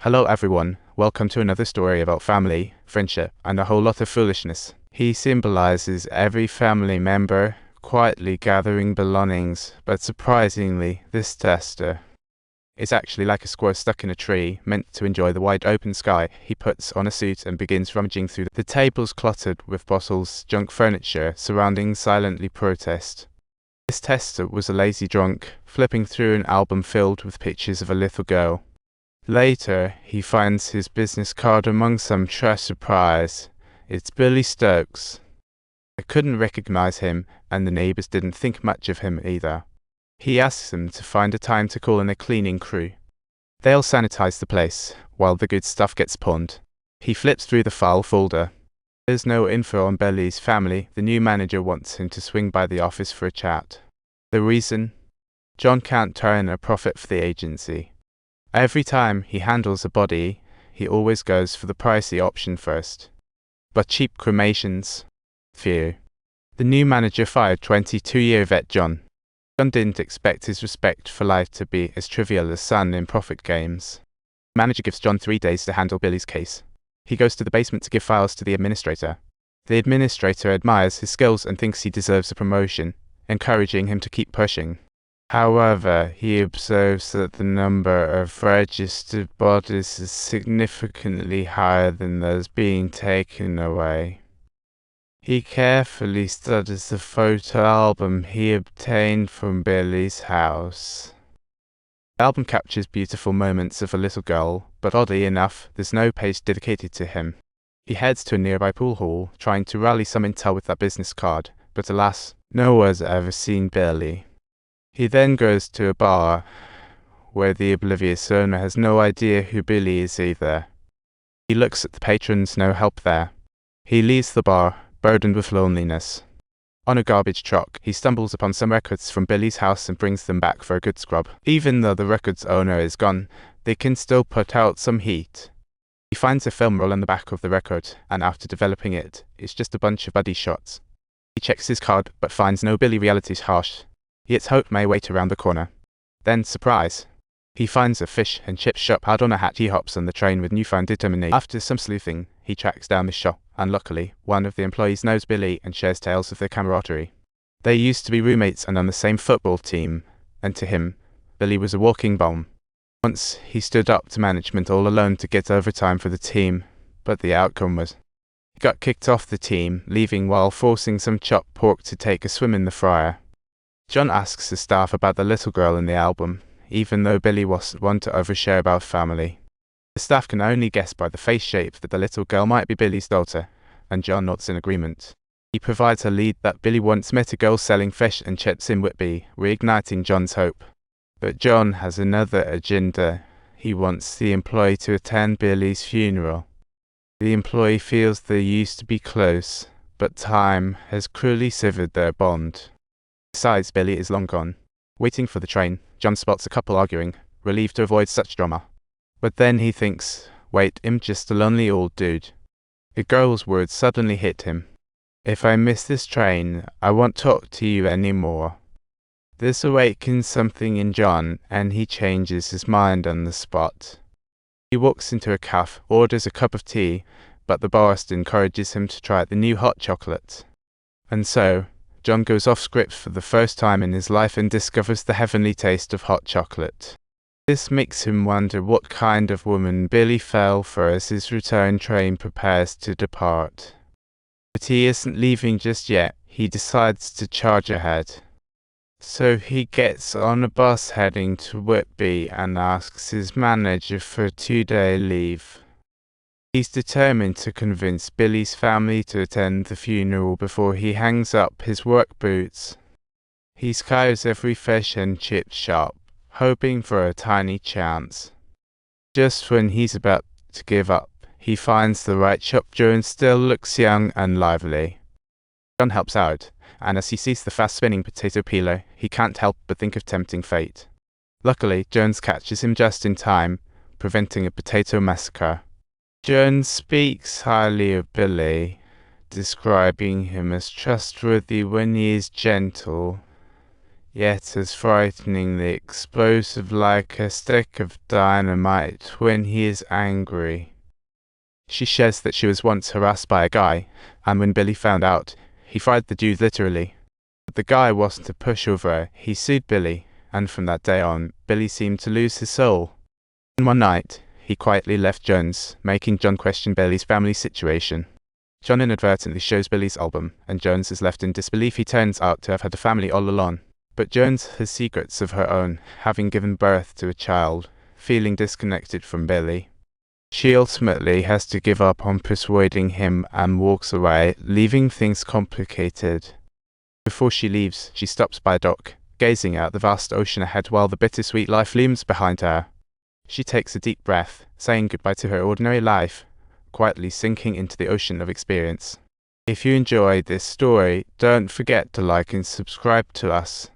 Hello everyone, welcome to another story about family, friendship, and a whole lot of foolishness. He symbolizes every family member quietly gathering belongings, but surprisingly, this tester is actually like a squirrel stuck in a tree, meant to enjoy the wide open sky. He puts on a suit and begins rummaging through the tables cluttered with bottles, junk furniture, surrounding silently protest. This tester was a lazy drunk, flipping through an album filled with pictures of a little girl. Later, he finds his business card among some trash. Surprise. It's Billy Stokes. I couldn't recognize him, and the neighbors didn't think much of him either. He asks them to find a time to call in a cleaning crew. They'll sanitize the place, while the good stuff gets pawned. He flips through the file folder. There's no info on Billy's family. The new manager wants him to swing by the office for a chat. The reason? John can't turn a profit for the agency. Every time he handles a body, he always goes for the pricey option first. But cheap cremations? Few. The new manager fired 22-year vet John. John didn't expect his respect for life to be as trivial as sun in profit games. The manager gives John 3 days to handle Billy's case. He goes to the basement to give files to the administrator. The administrator admires his skills and thinks he deserves a promotion, encouraging him to keep pushing. However, he observes that the number of registered bodies is significantly higher than those being taken away. He carefully studies the photo album he obtained from Billy's house. The album captures beautiful moments of a little girl, but oddly enough, there's no page dedicated to him. He heads to a nearby pool hall, trying to rally some intel with that business card, but alas, no one's ever seen Billy. He then goes to a bar, where the oblivious owner has no idea who Billy is either. He looks at the patrons, no help there. He leaves the bar, burdened with loneliness. On a garbage truck, he stumbles upon some records from Billy's house and brings them back for a good scrub. Even though the record's owner is gone, they can still put out some heat. He finds a film roll on the back of the record, and after developing it, it's just a bunch of buddy shots. He checks his card, but finds no Billy. Reality's harsh. Yet hope may wait around the corner. Then, surprise! He finds a fish and chip shop hard on a hat. He hops on the train with newfound determination. After some sleuthing, he tracks down the shop, and luckily, one of the employees knows Billy and shares tales of their camaraderie. They used to be roommates and on the same football team, and to him, Billy was a walking bomb. Once, he stood up to management all alone to get overtime for the team, but the outcome was he got kicked off the team, leaving while forcing some chopped pork to take a swim in the fryer. John asks the staff about the little girl in the album, even though Billy wasn't one to overshare about family. The staff can only guess by the face shape that the little girl might be Billy's daughter, and John nods in agreement. He provides a lead that Billy once met a girl selling fish and chips in Whitby, reigniting John's hope. But John has another agenda. He wants the employee to attend Billy's funeral. The employee feels they used to be close, but time has cruelly severed their bond. Besides, Billy is long gone. Waiting for the train, John spots a couple arguing, relieved to avoid such drama. But then he thinks, wait, I'm just a lonely old dude. A girl's words suddenly hit him. If I miss this train, I won't talk to you anymore. This awakens something in John, and he changes his mind on the spot. He walks into a cafe, orders a cup of tea, but the barista encourages him to try the new hot chocolate. And so, John goes off script for the first time in his life and discovers the heavenly taste of hot chocolate. This makes him wonder what kind of woman Billy fell for as his return train prepares to depart. But he isn't leaving just yet. He decides to charge ahead. So he gets on a bus heading to Whitby and asks his manager for a 2-day leave. He's determined to convince Billy's family to attend the funeral before he hangs up his work boots. He scours every fish and chip shop, hoping for a tiny chance. Just when he's about to give up, he finds the right shop. Jones still looks young and lively. John helps out, and as he sees the fast-spinning potato peeler, he can't help but think of tempting fate. Luckily, Jones catches him just in time, preventing a potato massacre. Jones speaks highly of Billy, describing him as trustworthy when he is gentle, yet as frighteningly explosive like a stick of dynamite when he is angry. She shares that she was once harassed by a guy, and when Billy found out, he fired the dude literally. But the guy wasn't a pushover, he sued Billy, and from that day on, Billy seemed to lose his soul. And one night, he quietly left Jones, making John question Billy's family situation. John inadvertently shows Billy's album, and Jones is left in disbelief. He turns out to have had a family all along. But Jones has secrets of her own, having given birth to a child, feeling disconnected from Billy. She ultimately has to give up on persuading him and walks away, leaving things complicated. Before she leaves, she stops by a dock, gazing out the vast ocean ahead while the bittersweet life looms behind her. She takes a deep breath, saying goodbye to her ordinary life, quietly sinking into the ocean of experience. If you enjoyed this story, don't forget to like and subscribe to us.